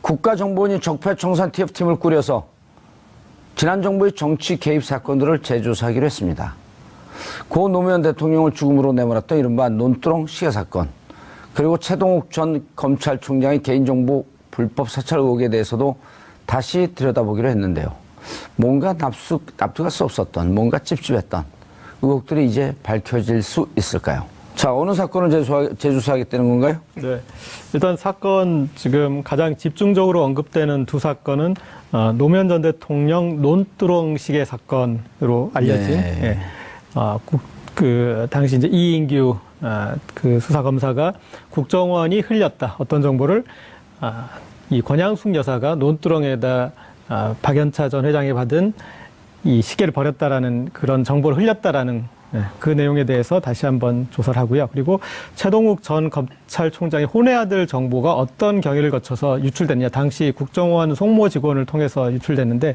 국가정보원이 적폐청산 TF팀을 꾸려서 지난 정부의 정치 개입 사건들을 재조사하기로 했습니다. 고 노무현 대통령을 죽음으로 내몰았던 이른바 논두렁 시계 사건, 그리고 최동욱 전 검찰총장의 개인정보 불법 사찰 의혹에 대해서도 다시 들여다보기로 했는데요. 뭔가 납득할 수 없었던, 뭔가 찝찝했던 의혹들이 이제 밝혀질 수 있을까요? 자, 어느 사건을 재조사하겠다는 건가요? 네. 일단 사건 지금 가장 집중적으로 언급되는 두 사건은 노무현 전 대통령 논두렁 시계 사건으로 알려진 네. 그 당시 이제 이인규 그 수사검사가 국정원이 흘렸다. 어떤 정보를 이 권양숙 여사가 논두렁에다 박연차 전 회장이 받은 이 시계를 버렸다라는 그런 정보를 흘렸다라는 그 내용에 대해서 다시 한번 조사를 하고요. 그리고 최동욱 전 검찰총장의 혼외 아들 정보가 어떤 경위를 거쳐서 유출됐냐. 당시 국정원 송모 직원을 통해서 유출됐는데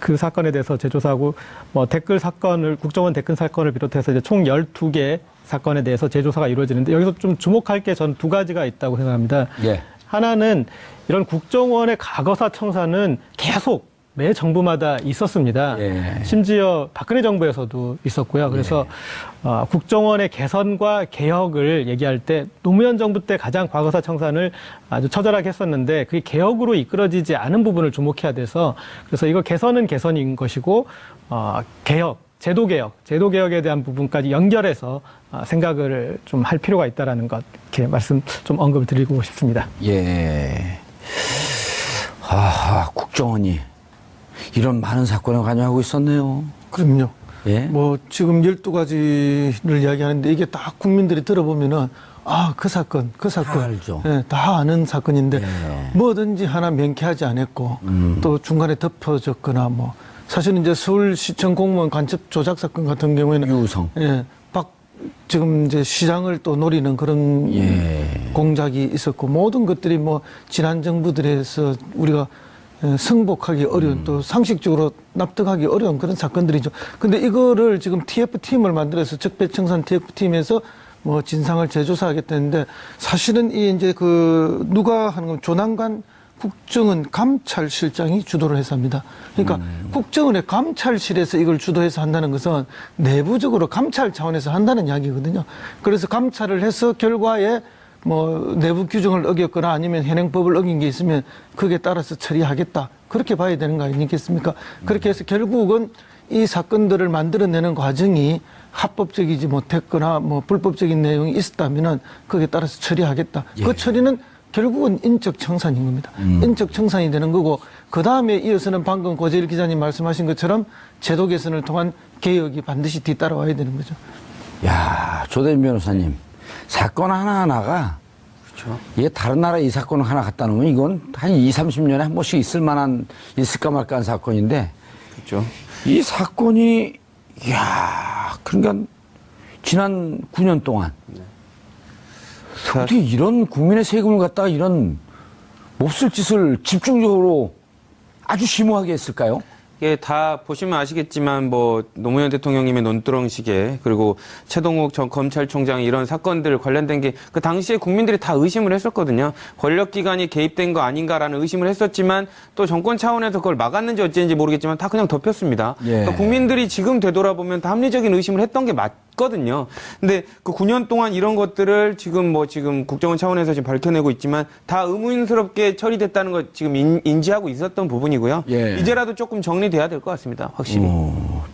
그 사건에 대해서 재조사하고 뭐 댓글 사건을 국정원 댓글 사건을 비롯해서 이제 총 12개 사건에 대해서 재조사가 이루어지는데 여기서 좀 주목할 게 전 두 가지가 있다고 생각합니다. 예. 하나는 이런 국정원의 과거사 청산은 계속 매 정부마다 있었습니다. 예. 심지어 박근혜 정부에서도 있었고요. 그래서 국정원의 개선과 개혁을 얘기할 때 노무현 정부 때 가장 과거사 청산을 아주 처절하게 했었는데 그게 개혁으로 이끌어지지 않은 부분을 주목해야 돼서 그래서 이거 개선은 개선인 것이고 개혁, 제도개혁에 대한 부분까지 연결해서 생각을 좀 할 필요가 있다라는 것 이렇게 말씀 좀 언급을 드리고 싶습니다. 예. 국정원이 이런 많은 사건을 관여하고 있었네요. 그럼요. 예? 뭐 지금 12가지를 이야기하는데 이게 다 국민들이 들어보면은 그 사건 다 알죠. 예, 다 아는 사건인데 예. 뭐든지 하나 명쾌하지 않았고 또 중간에 덮어졌거나 뭐 사실은 이제 서울시청 공무원 간첩 조작 사건 같은 경우에는 유성. 예, 지금 이제 시장을 또 노리는 그런 공작이 있었고 모든 것들이 뭐 지난 정부들에서 우리가 승복하기 어려운 또 상식적으로 납득하기 어려운 그런 사건들이죠. 근데 이거를 지금 TF팀을 만들어서 적폐청산 TF팀에서 뭐 진상을 재조사하겠다는데 사실은 이 이제 누가 하는 건 조남관 국정원 감찰실장이 주도를 해서 합니다. 그러니까 국정원의 감찰실에서 이걸 주도해서 한다는 것은 내부적으로 감찰 차원에서 한다는 이야기거든요. 그래서 감찰을 해서 결과에 뭐 내부 규정을 어겼거나 아니면 현행법을 어긴 게 있으면 그게 따라서 처리하겠다. 그렇게 봐야 되는 거 아니겠습니까? 그렇게 해서 결국은 이 사건들을 만들어내는 과정이 합법적이지 못했거나 뭐 불법적인 내용이 있었다면은 거기에 따라서 처리하겠다. 그 처리는 결국은 인적 청산인 겁니다. 인적 청산이 되는 거고 그 다음에 이어서는 방금 고재일 기자님 말씀하신 것처럼 제도 개선을 통한 개혁이 반드시 뒤따라와야 되는 거죠. 야, 조대인 변호사님. 사건 하나하나가 그렇죠. 이게 다른 나라에 이 사건을 하나 갖다 놓으면 이건 한 20, 30년에 한 번씩 있을까 말까 한 사건인데 그렇죠. 이 사건이 그러니까 지난 9년 동안 어떻게 이런 국민의 세금을 갖다가 이런 몹쓸 짓을 집중적으로 아주 심오하게 했을까요? 이게 다 보시면 아시겠지만 뭐 노무현 대통령님의 논두렁 시계 그리고 최동욱 전 검찰총장 이런 사건들 관련된 게 그 당시에 국민들이 다 의심을 했었거든요. 권력기관이 개입된 거 아닌가라는 의심을 했었지만 또 정권 차원에서 그걸 막았는지 어찌인지 모르겠지만 다 그냥 덮였습니다. 그러니까 국민들이 지금 되돌아보면 다 합리적인 의심을 했던 게 맞거든요. 근데 그 9년 동안 이런 것들을 지금 국정원 차원에서 지금 밝혀내고 있지만 다 의문스럽게 처리됐다는 걸 지금 인지하고 있었던 부분이고요. 이제라도 조금 정리돼야 될 것 같습니다. 확실히.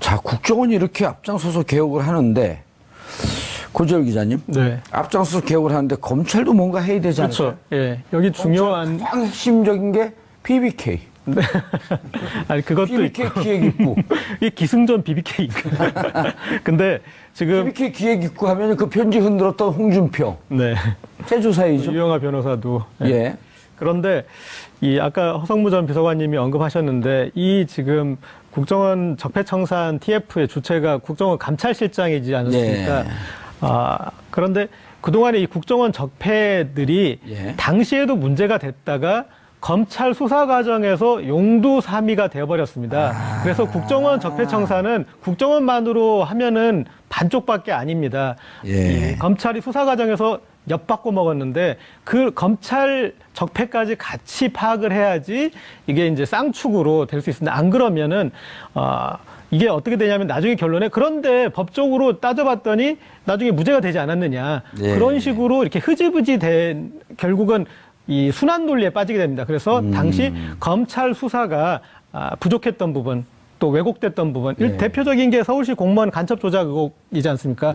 자, 국정원이 이렇게 앞장서서 개혁을 하는데 고재일 기자님. 네. 앞장서서 개혁을 하는데 검찰도 뭔가 해야 되지 않을까요? 그렇죠. 예. 여기 중요한 가장 핵심적인 게 BBK. 네. 아니 그것도 BBK 있고. 기획입구. 이 기승전 BBK. 근데 지금 BBK 기획입구 하면 그 편지 흔들었던 홍준표. 네. 재조사이죠. 유영하 변호사도. 예. 그런데 이 아까 허성무 전 비서관님이 언급하셨는데 이 지금 국정원 적폐청산 TF의 주체가 국정원 감찰실장이지 않습니까? 그런데 그동안에 이 국정원 적폐들이 당시에도 문제가 됐다가 검찰 수사 과정에서 용두사미가 되어버렸습니다. 그래서 국정원 적폐청산은 국정원만으로 하면은 반쪽밖에 아닙니다. 이 검찰이 수사 과정에서 엿받고 먹었는데 그 검찰 적폐까지 같이 파악을 해야지 이게 이제 쌍축으로 될 수 있습니다. 안 그러면은 이게 어떻게 되냐면 나중에 결론에 그런데 법적으로 따져봤더니 나중에 무죄가 되지 않았느냐. 네. 그런 식으로 이렇게 흐지부지 된 결국은 이 순환 논리에 빠지게 됩니다. 그래서 당시 검찰 수사가 부족했던 부분 또 왜곡됐던 부분 대표적인 게 서울시 공무원 간첩 조작 의혹이지 않습니까?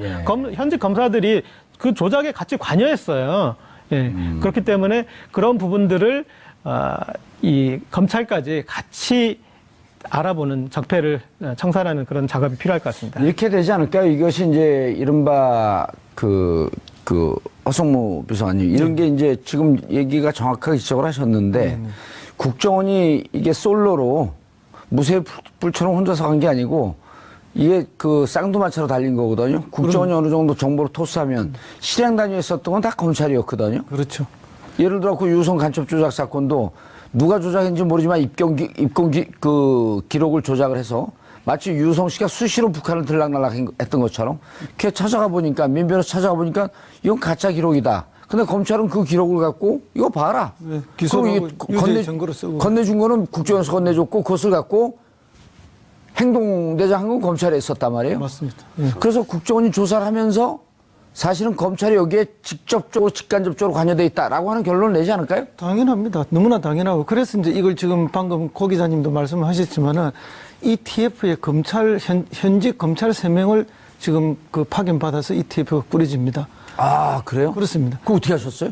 현직 검사들이 그 조작에 같이 관여했어요. 그렇기 때문에 그런 부분들을 이 검찰까지 같이 알아보는 적폐를 청산하는 그런 작업이 필요할 것 같습니다. 이렇게 되지 않을까요? 이것이 이제 이른바 그 허성무 비서관님 이런 게 이제 지금 얘기가 정확하게 지적을 하셨는데 국정원이 이게 솔로로 무쇠불처럼 혼자서 간 게 아니고 이게 그 쌍두마차로 달린 거거든요. 국정원이 어느 정도 정보를 토스하면 실행 단위에 썼던 건 다 검찰이었거든요. 그렇죠. 예를 들어 그 유성 간첩 조작 사건도 누가 조작했는지 모르지만 입건 기록을 조작을 해서 마치 유성 씨가 수시로 북한을 들락날락 했던 것처럼 걔 찾아가 보니까 민변에서 찾아가 보니까 이건 가짜 기록이다. 근데 검찰은 그 기록을 갖고 이거 봐라. 네, 기소하고 유죄 증거로 쓰고 건네준 거는 국정원에서 건네줬고 그것을 갖고 행동대장 한 건 검찰에 있었단 말이에요. 맞습니다. 그래서 국정원이 조사를 하면서 사실은 검찰이 여기에 직접적으로 직간접적으로 관여돼 있다라고 하는 결론을 내지 않을까요? 당연합니다. 너무나 당연하고 그래서 이제 이걸 지금 방금 고 기자님도 말씀하셨지만은 ETF에 현직 검찰 3명을 지금 그 파견받아서 ETF가 꾸려집니다. 아, 그래요? 그렇습니다. 그거 어떻게 하셨어요?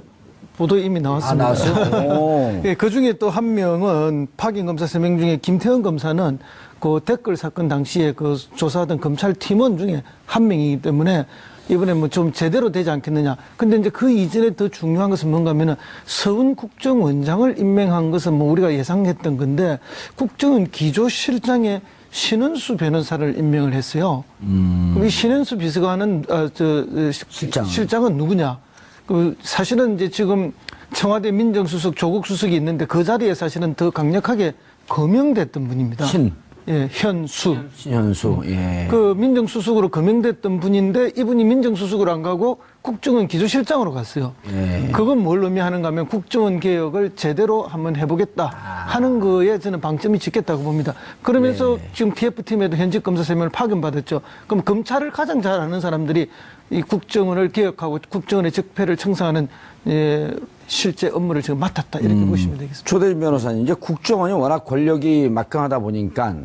보도에 이미 나왔습니다. 나왔어요? 예, 그 중에 또 한 명은 파견 검사 3명 중에 김태현 검사는 그 댓글 사건 당시에 그 조사하던 검찰 팀원 중에 한 명이기 때문에 이번에 뭐 좀 제대로 되지 않겠느냐. 근데 이제 그 이전에 더 중요한 것은 뭔가 하면은 서훈 국정원장을 임명한 것은 뭐 우리가 예상했던 건데 국정원 기조실장에 신은수 변호사를 임명을 했어요. 그럼 이 신은수 비서관은 실장은 누구냐? 그 사실은 이제 지금 청와대 민정수석 조국 수석이 있는데 그 자리에 사실은 더 강력하게 거명됐던 분입니다. 신현수. 예. 그 민정수석으로 거명됐던 분인데 이분이 민정수석으로 안 가고 국정원 기조실장으로 갔어요. 예. 그건 뭘 의미하는가 하면 국정원 개혁을 제대로 한번 해보겠다 하는 거에 저는 방점이 찍겠다고 봅니다. 그러면서 지금 TF팀에도 현직 검사 3명을 파견받았죠. 그럼 검찰을 가장 잘 아는 사람들이 이 국정원을 개혁하고 국정원의 적폐를 청산하는 실제 업무를 지금 맡았다 이렇게 보시면 되겠습니다. 조대진 변호사님, 이제 국정원이 워낙 권력이 막강하다 보니까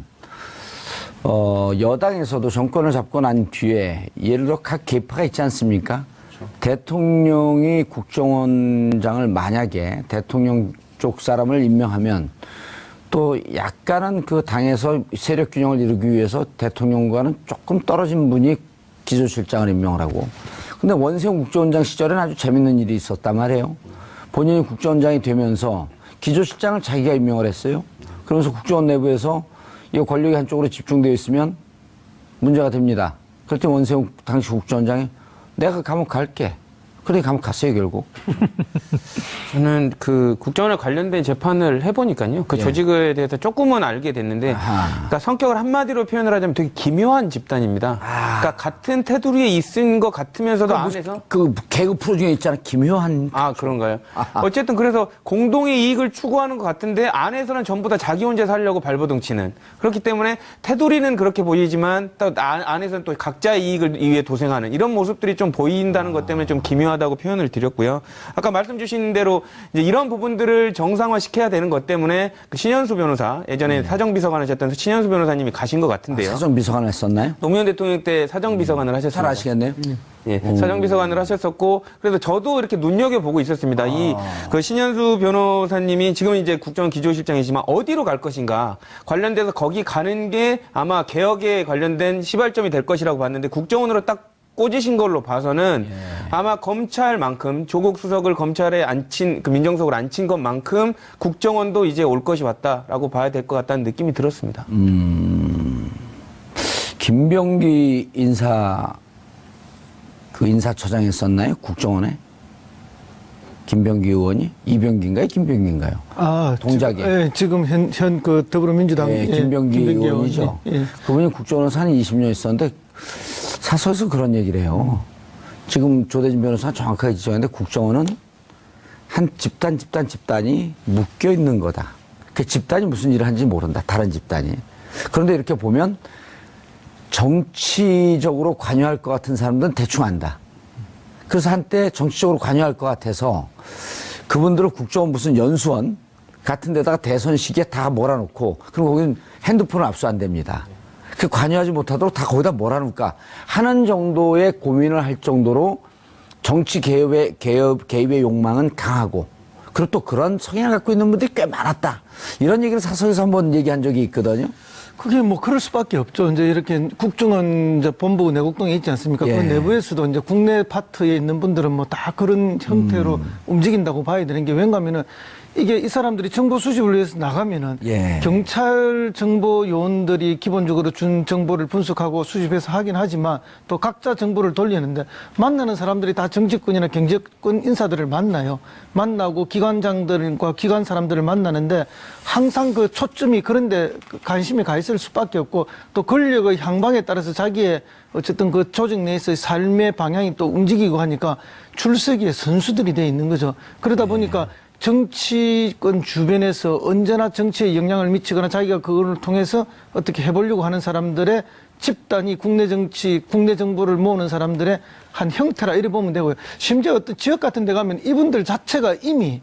여당에서도 정권을 잡고 난 뒤에 예를 들어 각 계파가 있지 않습니까? 그렇죠. 대통령이 국정원장을 만약에 대통령 쪽 사람을 임명하면 또 약간은 그 당에서 세력 균형을 이루기 위해서 대통령과는 조금 떨어진 분이 기조실장을 임명을 하고, 근데 원세훈 국정원장 시절에는 아주 재밌는 일이 있었단 말이에요. 본인이 국정원장이 되면서 기조실장을 자기가 임명을 했어요. 그러면서 국정원 내부에서 이 권력이 한쪽으로 집중되어 있으면 문제가 됩니다. 그랬더니 원세훈 당시 국정원장이 내가 감옥 갈게. 그래 감옥 갔어요 결국. 저는 그 국정원에 관련된 재판을 해보니까요. 그 조직에 대해서 조금은 알게 됐는데, 그러니까 성격을 한마디로 표현을 하자면 되게 기묘한 집단입니다. 그러니까 같은 테두리에 있은 것 같으면서도 안에서 그 개그 프로 중에 있잖아 기묘한. 아 그런가요? 어쨌든 그래서 공동의 이익을 추구하는 것 같은데 안에서는 전부 다 자기 혼자 살려고 발버둥 치는. 그렇기 때문에 테두리는 그렇게 보이지만 또 안에서는 또 각자의 이익을 위해 도생하는 이런 모습들이 좀 보인다는 것 때문에 좀 기묘하다고 표현을 드렸고요. 아까 말씀 주신 대로 이제 이런 부분들을 정상화시켜야 되는 것 때문에 그 신현수 변호사, 예전에 사정비서관 하셨던 신현수 변호사님이 가신 것 같은데요. 사정비서관을 했었나요? 노무현 대통령 때 사정비서관을 하셨습니다. 잘 아시겠네요. 예, 사정비서관을 하셨었고, 그래서 저도 이렇게 눈여겨보고 있었습니다. 그 신현수 변호사님이 지금 이제 국정원 기조실장이지만 어디로 갈 것인가 관련돼서 거기 가는 게 아마 개혁에 관련된 시발점이 될 것이라고 봤는데 국정원으로 딱 꽂으신 걸로 봐서는 아마 검찰만큼 조국 수석을 검찰에 앉힌 그 민정수석을 앉힌 것만큼 국정원도 이제 올 것이 왔다라고 봐야 될 것 같다는 느낌이 들었습니다. 김병기 인사처장 했었나요? 국정원에? 김병기 의원이? 이병기인가요? 김병기인가요? 동작에. 예, 지금 현 그 더불어민주당 김병기 의원이죠. 그분이 국정원에서 한 20년 있었는데 사설에서 그런 얘기를 해요. 지금 조대진 변호사가 정확하게 지적했는데 국정원은 한 집단이 묶여 있는 거다. 그 집단이 무슨 일을 하는지 모른다. 다른 집단이. 그런데 이렇게 보면 정치적으로 관여할 것 같은 사람들은 대충 안다. 그래서 한때 정치적으로 관여할 것 같아서 그분들을 국정원 무슨 연수원 같은 데다가 대선 시기에 다 몰아놓고 그리고 거기는 핸드폰을 압수 안 됩니다. 그 관여하지 못하도록 다 거기다 몰아놓을까 하는 정도의 고민을 할 정도로 정치 개입의 욕망은 강하고 그리고 또 그런 성향을 갖고 있는 분들이 꽤 많았다. 이런 얘기를 사석에서 한번 얘기한 적이 있거든요. 그게 뭐 그럴 수밖에 없죠. 이제 이렇게 국정원 이제 본부 내곡동에 있지 않습니까? 예. 그 내부에서도 이제 국내 파트에 있는 분들은 뭐 다 그런 형태로 움직인다고 봐야 되는 게 왠가면은 이게 이 사람들이 정보 수집을 위해서 나가면은 예. 경찰 정보 요원들이 기본적으로 준 정보를 분석하고 수집해서 하긴 하지만 또 각자 정보를 돌리는데 만나는 사람들이 다 정치권이나 경제권 인사들을 만나요. 만나고 기관장들과 기관 사람들을 만나는데 항상 그 초점이 그런데 관심이 가 있을 수밖에 없고 또 권력의 향방에 따라서 자기의 어쨌든 그 조직 내에서의 삶의 방향이 또 움직이고 하니까 출석기에 선수들이 돼 있는 거죠. 그러다 보니까 정치권 주변에서 언제나 정치에 영향을 미치거나 자기가 그걸 통해서 어떻게 해보려고 하는 사람들의 집단이 국내 정치, 국내 정보를 모으는 사람들의 한 형태라 이래 보면 되고요. 심지어 어떤 지역 같은 데 가면 이분들 자체가 이미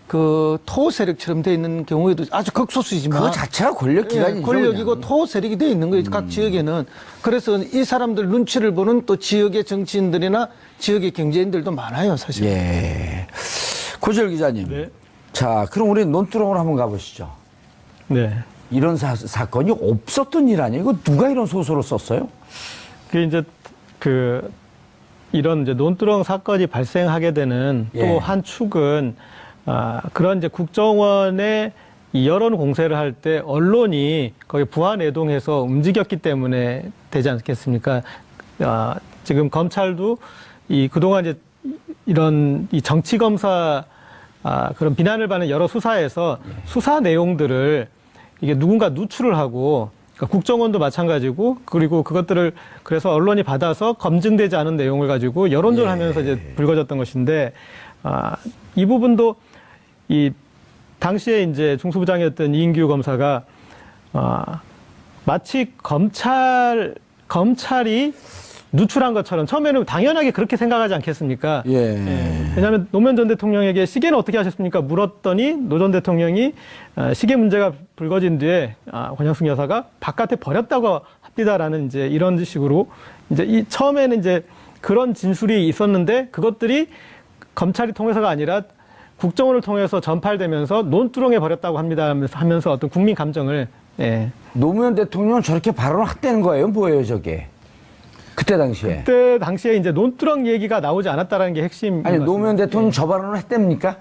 그 토 세력처럼 돼 있는 경우에도 아주 극소수이지만 그거 자체가 권력 기관이죠. 예, 권력이고 그냥. 토 세력이 돼 있는 거예요. 각 지역에는. 그래서 이 사람들 눈치를 보는 또 지역의 정치인들이나 지역의 경제인들도 많아요, 사실. 예. 고지열 기자님. 네. 자, 그럼 우리 논두렁으로 한번 가보시죠. 네. 이런 사건이 없었던 일 아니에요? 이거 누가 이런 소설을 썼어요? 그게 이제 이런 이제 논두렁 사건이 발생하게 되는 예. 또 한 축은 그런 이제 국정원의 이 여론 공세를 할 때 언론이 거기 부안해동해서 움직였기 때문에 되지 않겠습니까? 지금 검찰도 그동안 이제 이런 이 정치 검사 그런 비난을 받는 여러 수사에서 수사 내용들을 이게 누군가 누출을 하고 그러니까 국정원도 마찬가지고 그리고 그것들을 그래서 언론이 받아서 검증되지 않은 내용을 가지고 여론전을 하면서 이제 불거졌던 것인데 이 부분도 이 당시에 이제 중수부장이었던 이인규 검사가 마치 검찰이 누출한 것처럼 처음에는 당연하게 그렇게 생각하지 않겠습니까? 예. 왜냐하면 노무현 전 대통령에게 시계는 어떻게 하셨습니까? 물었더니 노 전 대통령이 시계 문제가 불거진 뒤에 권양숙 여사가 바깥에 버렸다고 합니다라는 이제 이런 식으로 이제 처음에는 이제 그런 진술이 있었는데 그것들이 검찰이 통해서가 아니라 국정원을 통해서 전팔되면서 논두렁에 버렸다고 합니다 하면서 어떤 국민 감정을 노무현 대통령은 저렇게 발언을 했다는 거예요? 뭐예요, 저게? 그때 당시에. 그때 당시에 이제 논두렁 얘기가 나오지 않았다라는 게 핵심. 아니, 노무현 대통령 저 발언을 했답니까?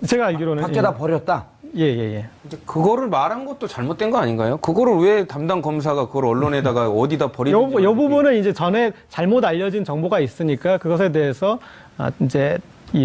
제가 알기로는 밖에다 버렸다? 예. 이제 그거를 말한 것도 잘못된 거 아닌가요? 그거를 왜 담당 검사가 그걸 언론에다가 어디다 버리는지. 요 부분은 이제 전에 잘못 알려진 정보가 있으니까 그것에 대해서 이제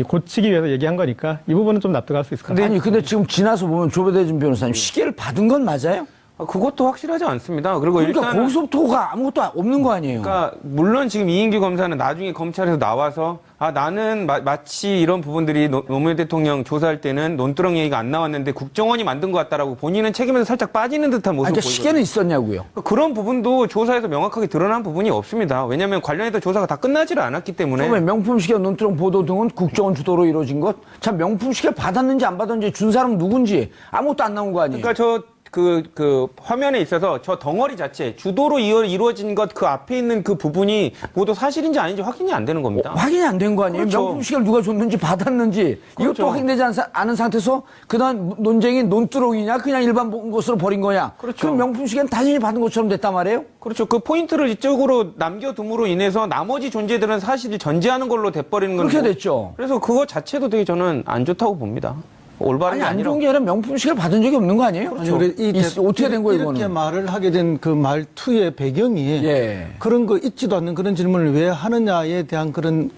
고치기 위해서 얘기한 거니까 이 부분은 좀 납득할 수 있을 것 같아요. 아니, 근데 지금 지나서 보면 조대진 변호사님 시계를 받은 건 맞아요? 그것도 확실하지 않습니다. 그리고 그러니까 일단 거기서부터가 아무것도 없는 거 아니에요? 그러니까 물론 지금 이인규 검사는 나중에 검찰에서 나와서 나는 마치 이런 부분들이 노무현 대통령 조사할 때는 논두렁 얘기가 안 나왔는데 국정원이 만든 것 같다라고 본인은 책임에서 살짝 빠지는 듯한 모습을 그러니까 보이거든요. 시계는 있었냐고요? 그런 부분도 조사에서 명확하게 드러난 부분이 없습니다. 왜냐하면 관련해서 조사가 다 끝나지를 않았기 때문에. 처음에 명품 시계 논두렁 보도 등은 국정원 주도로 이루어진 것? 참 명품 시계 받았는지 안 받았는지 준 사람 누군지 아무것도 안 나온 거 아니에요? 그러니까 그 화면에 있어서 저 덩어리 자체 주도로 이루어진 것 그 앞에 있는 그 부분이 모두 사실인지 아닌지 확인이 안 되는 겁니다. 확인이 안 된 거 아니에요? 그렇죠. 명품 시계를 누가 줬는지 받았는지 그렇죠. 이것도 확인되지 않은 상태에서 그다음 논쟁이 논두렁이냐 그냥 일반 것으로 버린 거냐? 그렇죠. 그럼 명품 시계는 당연히 받은 것처럼 됐단 말이에요? 그렇죠. 그 포인트를 이쪽으로 남겨둠으로 인해서 나머지 존재들은 사실을 전제하는 걸로 돼버리는 건 그렇게 됐죠. 그래서 그거 자체도 되게 저는 안 좋다고 봅니다. 올바른 아니 게 안 아니라. 좋은 게 아니라 명품 시계를 받은 적이 없는 거 아니에요? 아니, 그래, 어떻게 된 거예요, 이렇게 이거는? 말을 하게 된 그 말투의 배경이 예. 그런 거 있지도 않는 그런 질문을 왜 하느냐에 대한 그런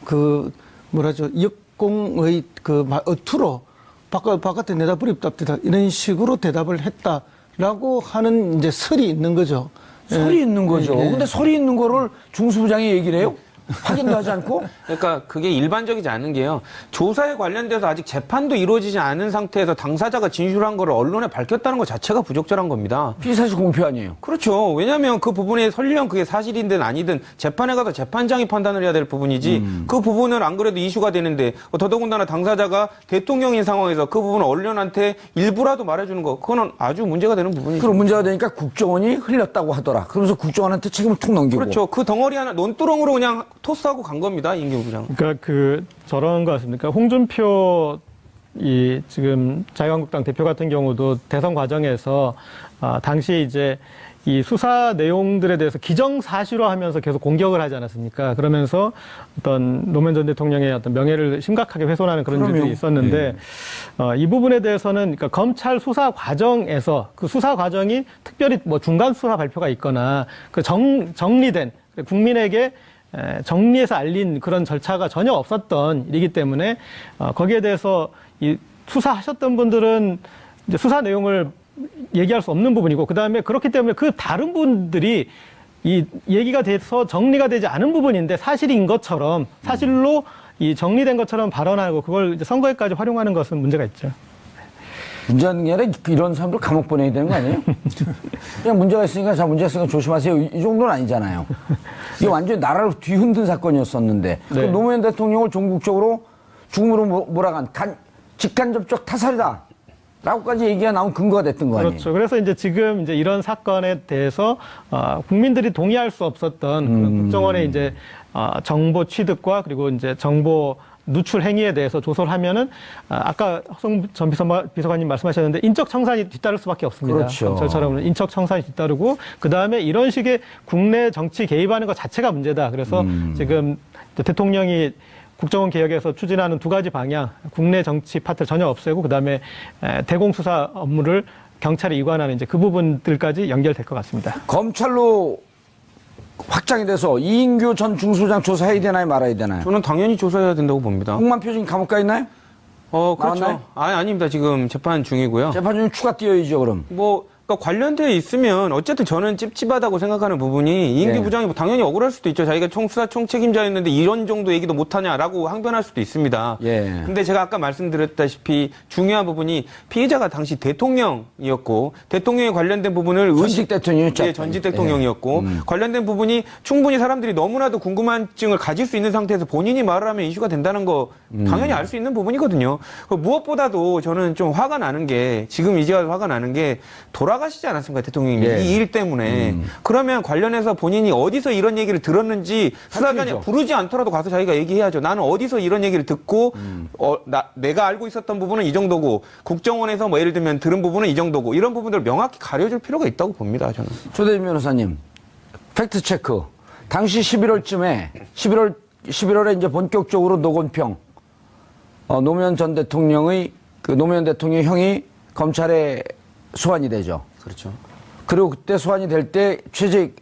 역공의 어투로 바깥에 내다버립다 이런 식으로 대답을 했다라고 하는 이제 설이 있는 거죠. 설이 있는 거죠. 예. 근데 설이 있는 거를 중수부장이 얘기를 해요? 확인도 하지 않고? 그러니까 그게 일반적이지 않은 게요. 조사에 관련돼서 아직 재판도 이루어지지 않은 상태에서 당사자가 진술한 거를 언론에 밝혔다는 것 자체가 부적절한 겁니다. 피의사실 공표 아니에요. 그렇죠. 왜냐하면 그 부분에 설령 그게 사실이든 아니든 재판에 가서 재판장이 판단을 해야 될 부분이지 그 부분은 안 그래도 이슈가 되는데 더더군다나 당사자가 대통령인 상황에서 그 부분을 언론한테 일부라도 말해주는 거 그거는 아주 문제가 되는 부분이죠. 그럼 문제가 되니까 국정원이 흘렸다고 하더라. 그러면서 국정원한테 책임을 툭 넘기고. 그렇죠. 그 덩어리 하나 논두렁으로 그냥 토스하고 간 겁니다. 이인규 부장. 그러니까 저런 거 같습니까? 홍준표 지금 자유한국당 대표 같은 경우도 대선 과정에서 당시에 이제 이 수사 내용들에 대해서 기정사실화하면서 계속 공격을 하지 않았습니까? 그러면서 어떤 노무현 전 대통령의 어떤 명예를 심각하게 훼손하는 그런 일들이 있었는데 이 부분에 대해서는 그러니까 검찰 수사 과정에서 그 수사 과정이 특별히 뭐 중간 수사 발표가 있거나 그 정리된 국민에게 정리해서 알린 그런 절차가 전혀 없었던 일이기 때문에 거기에 대해서 이 수사하셨던 분들은 이제 수사 내용을 얘기할 수 없는 부분이고 그다음에 그렇기 때문에 그 다른 분들이 이 얘기가 돼서 정리가 되지 않은 부분인데 사실인 것처럼 사실로 이 정리된 것처럼 발언하고 그걸 이제 선거에까지 활용하는 것은 문제가 있죠. 문제는 게 아니라 이런 사람들 감옥 보내야 되는 거 아니에요? 그냥 문제가 있으니까 문제가 있으니까 조심하세요. 이 정도는 아니잖아요. 이게 완전히 나라를 뒤흔든 사건이었었는데 그 노무현 대통령을 종국적으로 죽음으로 몰아간 직간접적 타살이다. 라고까지 얘기가 나온 근거가 됐던 거 아니에요? 그렇죠. 그래서 이제 지금 이제 이런 사건에 대해서 국민들이 동의할 수 없었던 그런 국정원의 이제 정보 취득과 그리고 이제 정보 누출 행위에 대해서 조사를 하면은 아까 허성 전 비서관님 말씀하셨는데 인적 청산이 뒤따를 수밖에 없습니다. 그렇죠. 검찰처럼 인적 청산이 뒤따르고 그 다음에 이런 식의 국내 정치 개입하는 것 자체가 문제다. 그래서 지금 대통령이 국정원 개혁에서 추진하는 두 가지 방향, 국내 정치 파트를 전혀 없애고 그다음에 대공수사 업무를 경찰에 이관하는 이제 그 부분들까지 연결될 것 같습니다. 검찰로 확장이 돼서 이인규 전 중수부장 조사해야 되나요, 말아야 되나요? 저는 당연히 조사해야 된다고 봅니다. 홍만표 지금 감옥 가 있나요? 그렇죠. 나왔나요? 아닙니다. 지금 재판 중이고요. 재판 중에 추가 뛰어야죠, 그럼. 그러니까 관련되어 있으면 어쨌든 저는 찝찝하다고 생각하는 부분이 이인규 부장이 뭐 당연히 억울할 수도 있죠. 자기가 수사 총책임자였는데 이런 정도 얘기도 못하냐라고 항변할 수도 있습니다. 예. 근데 제가 아까 말씀드렸다시피 중요한 부분이 피해자가 당시 대통령이었고 대통령에 관련된 부분을 전직 대통령이었죠. 예, 전직 대통령이었고 관련된 부분이 충분히 사람들이 너무나도 궁금증을 가질 수 있는 상태에서 본인이 말을 하면 이슈가 된다는 거 당연히 알 수 있는 부분이거든요. 무엇보다도 저는 좀 화가 나는 게 지금 이제 와서 화가 나는 게 돌아가시지 않았습니까, 대통령이. 예. 이 일 때문에. 그러면 관련해서 본인이 어디서 이런 얘기를 들었는지 수사관이 부르지 않더라도 가서 자기가 얘기해야죠. 나는 어디서 이런 얘기를 듣고 내가 알고 있었던 부분은 이 정도고 국정원에서 뭐 예를 들면 들은 부분은 이 정도고 이런 부분들을 명확히 가려줄 필요가 있다고 봅니다, 저는. 조대진 변호사님, 팩트체크. 당시 11월에 이제 본격적으로 노건평, 노무현 전 대통령의, 노무현 대통령 형이 검찰에 소환이 되죠. 그렇죠. 그리고 그때 소환이 될 때 이제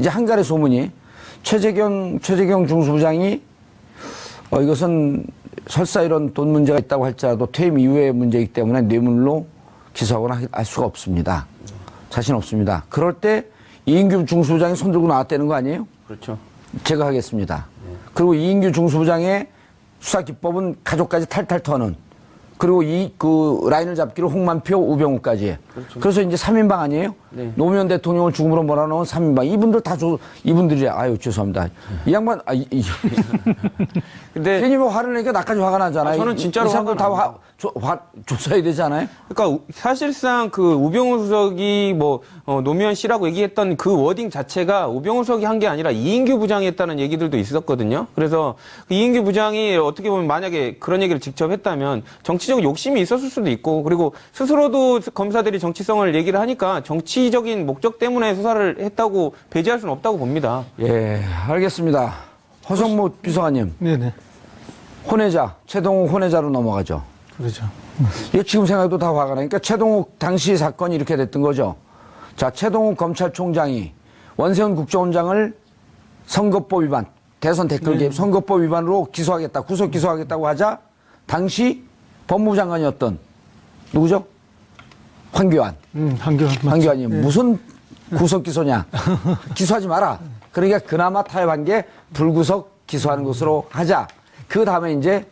한가래 소문이 최재경 중수부장이 이것은 설사 이런 돈 문제가 있다고 할지라도 퇴임 이후의 문제이기 때문에 뇌물로 기소하거나 할 수가 없습니다. 자신 없습니다. 그럴 때 이인규 중수부장이 손들고 나왔다는 거 아니에요? 그렇죠. 제가 하겠습니다. 그리고 이인규 중수부장의 수사 기법은 가족까지 탈탈 터는 그리고 그 라인을 잡기로 홍만표, 우병우까지. 그렇죠. 그래서 이제 3인방 아니에요? 네. 노무현 대통령을 죽음으로 몰아넣은 3인방. 이분들 이분들이, 죄송합니다. 이 양반, 근데. 괜히 뭐 화를 내니까 나까지 화가 나잖아요. 저는 진짜로 이 사람들 다 조사해야 되잖아요? 그러니까 사실상 그 우병우 수석이 노무현 씨라고 얘기했던 그 워딩 자체가 우병우 수석이 한 게 아니라 이인규 부장이 했다는 얘기들도 있었거든요. 그래서 그 이인규 부장이 어떻게 보면 만약에 그런 얘기를 직접 했다면 정치적 욕심이 있었을 수도 있고 그리고 스스로도 검사들이 정치성을 얘기를 하니까 정치적인 목적 때문에 수사를 했다고 배제할 수는 없다고 봅니다. 예, 알겠습니다. 허성무 비서관님. 네네. 혼외자, 최동욱 혼외자로 넘어가죠. 그렇죠. 이게 지금 생각해도 다 화가 나니까 최동욱 당시 사건이 이렇게 됐던 거죠. 자, 최동욱 검찰총장이 원세훈 국정원장을 선거법 위반, 대선 댓글 개입 선거법 위반으로 기소하겠다, 구속 기소하겠다고 하자 당시 법무부 장관이었던 누구죠? 황교안. 황교안이 무슨 구속 기소냐? 기소하지 마라. 그러니까 그나마 타협한 게 불구속 기소하는 것으로 하자. 그 다음에 이제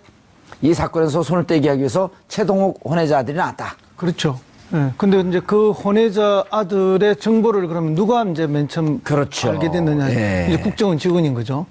이 사건에서 손을 떼게 하기 위해서 최동욱 혼외자 아들이 나왔다. 그렇죠. 예. 근데 이제 그 혼외자 아들의 정보를 그러면 누가 이제 맨 처음 그렇죠. 알게 됐느냐. 예. 이제 국정원 직원인 거죠.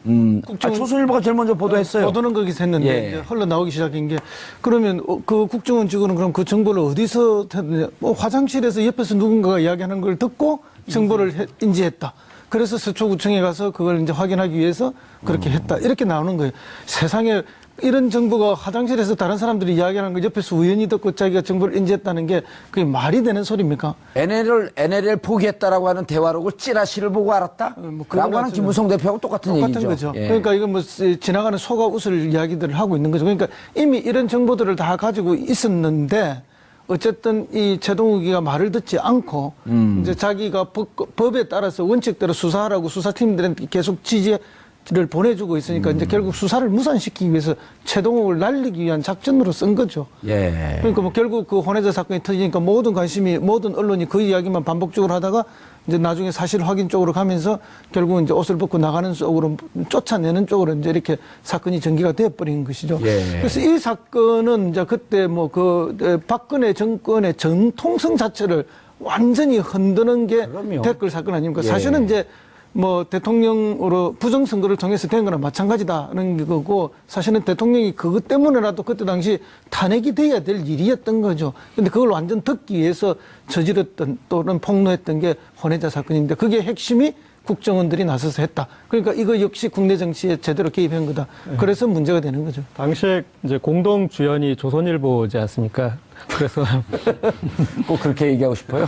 조선일보가 제일 먼저 보도했어요. 보도는 거기서 했는데 예. 이제 흘러나오기 시작한 게 그러면 그 국정원 직원은 그럼 그 정보를 어디서 했느냐. 화장실에서 옆에서 누군가가 이야기하는 걸 듣고 정보를 인지했다. 그래서 서초구청에 가서 그걸 이제 확인하기 위해서 그렇게 했다. 이렇게 나오는 거예요. 세상에 이런 정보가 화장실에서 다른 사람들이 이야기하는 거 옆에서 우연히 듣고 자기가 정보를 인지했다는 게 그게 말이 되는 소리입니까? NLL 포기했다라고 하는 대화록을 찌라시를 보고 알았다? 라고 하는 김무성 대표하고 똑같은 얘기죠. 거죠. 예. 그러니까 이건 뭐 지나가는 소가 웃을 이야기들을 하고 있는 거죠. 그러니까 이미 이런 정보들을 다 가지고 있었는데 어쨌든 이 최동욱이가 말을 듣지 않고 이제 자기가 법에 따라서 원칙대로 수사하라고 수사팀들한테 계속 지지를 보내주고 있으니까 이제 결국 수사를 무산시키기 위해서 최동욱을 날리기 위한 작전으로 쓴 거죠. 예. 그러니까 뭐 결국 그 혼외자 사건이 터지니까 모든 관심이 모든 언론이 그 이야기만 반복적으로 하다가 이제 나중에 사실 확인 쪽으로 가면서 결국은 이제 옷을 벗고 나가는 쪽으로 쫓아내는 쪽으로 이제 이렇게 사건이 전개가 되어버린 것이죠. 예. 그래서 이 사건은 이제 그때 뭐 그 박근혜 정권의 정통성 자체를 완전히 흔드는 게 그럼요. 댓글 사건 아닙니까? 예. 사실은 이제 뭐 대통령으로 부정선거를 통해서 된 거나 마찬가지다는 거고 사실은 대통령이 그것 때문에라도 그때 당시 탄핵이 돼야 될 일이었던 거죠. 근데 그걸 완전 덮기 위해서 저질렀던 또는 폭로했던 게 혼외자 사건인데 그게 핵심이 국정원들이 나서서 했다. 그러니까 이거 역시 국내 정치에 제대로 개입한 거다. 그래서 문제가 되는 거죠. 당시에 이제 공동 주연이 조선일보지 않습니까? 그래서 꼭 그렇게 얘기하고 싶어요?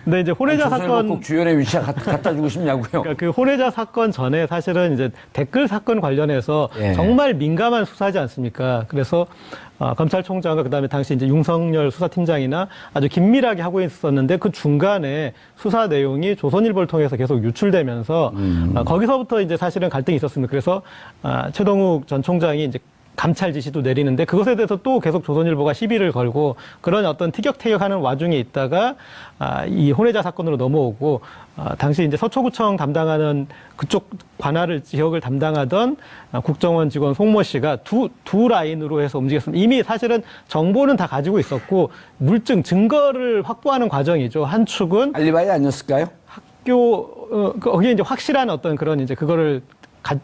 근데 이제 혼외자 사건 꼭 주연의 위치에 갖다 주고 싶냐고요? 그러니까 그 혼외자 사건 전에 사실은 이제 댓글 사건 관련해서 예. 정말 민감한 수사지 않습니까? 그래서 검찰총장과 그다음에 당시 이제 윤석열 수사팀장이나 아주 긴밀하게 하고 있었는데 그 중간에 수사 내용이 조선일보를 통해서 계속 유출되면서 거기서부터 이제 사실은 갈등이 있었습니다. 그래서 최동욱 전 총장이 이제 감찰 지시도 내리는데 그것에 대해서 또 계속 조선일보가 시비를 걸고 그런 어떤 티격태격하는 와중에 있다가 이 혼외자 사건으로 넘어오고 당시 이제 서초구청 담당하는 그쪽 관할 지역을 담당하던 국정원 직원 송모 씨가 두 라인으로 해서 움직였습니다. 이미 사실은 정보는 다 가지고 있었고 물증 증거를 확보하는 과정이죠. 한 축은 알리바이 아니었을까요? 거기에 이제 확실한 어떤 그런 이제 그거를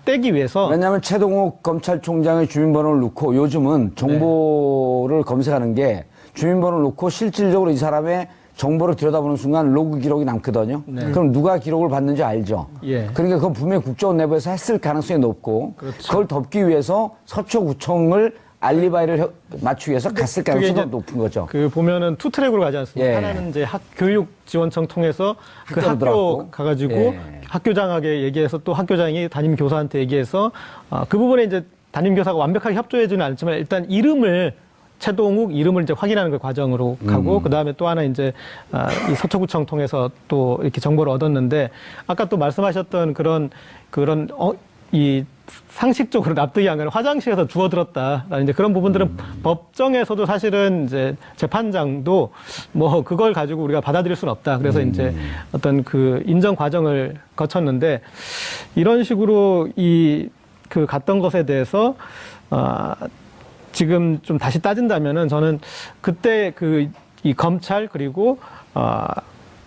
떼기 위해서 왜냐하면 최동욱 검찰총장의 주민번호를 넣고 요즘은 정보를 검색하는 게 주민번호를 넣고 실질적으로 이 사람의 정보를 들여다보는 순간 로그 기록이 남거든요. 그럼 누가 기록을 받는지 알죠. 예. 그러니까 그건 분명히 국정원 내부에서 했을 가능성이 높고 그걸 덮기 위해서 서초구청을 알리바이를 맞추기 위해서 갔을 가능성이 더 높은 거죠. 그 보면은 투 트랙으로 가지 않습니까? 예. 하나는 이제 교육지원청 통해서 그 학교로 학교 들어갔고. 가가지고 예. 학교장에게 얘기해서 또 학교장이 담임 교사한테 얘기해서 그 부분에 이제 담임 교사가 완벽하게 협조해주는 않지만 일단 최동욱 이름을 이제 확인하는 그 과정으로 가고 그 다음에 또 하나 이제 이 서초구청 통해서 또 이렇게 정보를 얻었는데 아까 또 말씀하셨던 이 상식적으로 납득이 안 가는 화장실에서 주워들었다라는 이제 그런 부분들은 법정에서도 사실은 이제 재판장도 뭐 그걸 가지고 우리가 받아들일 수는 없다. 그래서 이제 어떤 그 인정 과정을 거쳤는데 이런 식으로 그 갔던 것에 대해서 지금 좀 다시 따진다면은 저는 그때 이 검찰 그리고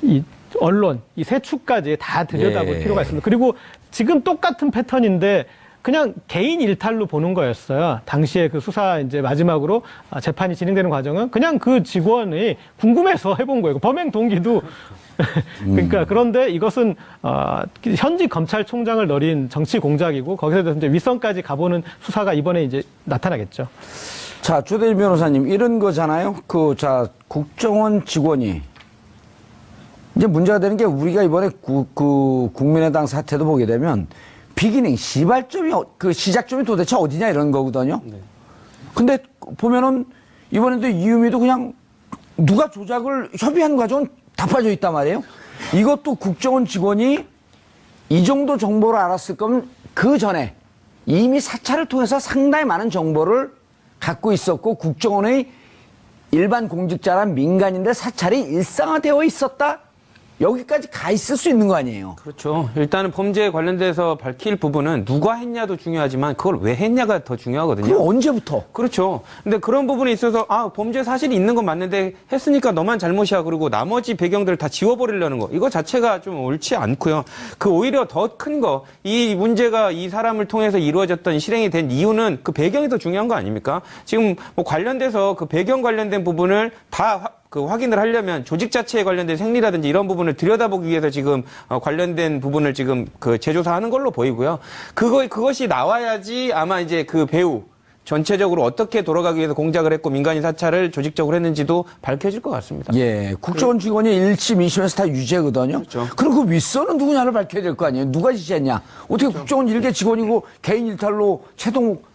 이 언론 이 세 축까지 다 들여다볼 필요가 있습니다. 그리고 지금 똑같은 패턴인데 그냥 개인 일탈로 보는 거였어요. 당시에 그 수사 이제 마지막으로 재판이 진행되는 과정은 그냥 그 직원이 궁금해서 해본 거예요. 범행 동기도 그러니까 그런데 이것은 현직 검찰총장을 노린 정치 공작이고 거기서 이제 윗선까지 가보는 수사가 이번에 이제 나타나겠죠. 자, 조대진 변호사님 이런 거잖아요. 국정원 직원이 이제 문제가 되는 게 우리가 이번에 국민의당 사태도 보게 되면 비기닝 시작점이 도대체 어디냐 이런 거거든요. 근데 보면은 이번에도 이유미도 그냥 누가 조작을 협의한 과정은 다 빠져 있단 말이에요. 이것도 국정원 직원이 이 정도 정보를 알았을 거면 그 전에 이미 사찰을 통해서 상당히 많은 정보를 갖고 있었고 국정원의 일반 공직자란 민간인데 사찰이 일상화되어 있었다. 여기까지 가 있을 수 있는 거 아니에요? 그렇죠. 일단은 범죄에 관련돼서 밝힐 부분은 누가 했냐도 중요하지만 그걸 왜 했냐가 더 중요하거든요. 그럼 언제부터? 그렇죠. 근데 그런 부분에 있어서 범죄 사실이 있는 건 맞는데 했으니까 너만 잘못이야. 그리고 나머지 배경들을 다 지워버리려는 거. 이거 자체가 좀 옳지 않고요. 그 오히려 더 큰 거. 이 문제가 이 사람을 통해서 이루어졌던 실행이 된 이유는 그 배경이 더 중요한 거 아닙니까? 지금 뭐 관련돼서 그 배경 관련된 부분을 다 확인을 하려면 조직 자체에 관련된 생리라든지 이런 부분을 들여다보기 위해서 지금 관련된 부분을 지금 그 재조사하는 걸로 보이고요. 그것이 나와야지 아마 이제 그 배우 전체적으로 어떻게 돌아가기 위해서 공작을 했고 민간인 사찰을 조직적으로 했는지도 밝혀질 것 같습니다. 예, 국정원 직원이 1심, 2심에서 다 유죄거든요. 그렇죠. 그럼 그 윗선은 누구냐를 밝혀야 될 거 아니에요. 누가 지시했냐. 어떻게 그렇죠. 국정원 일개 직원이고 개인 일탈로 최동욱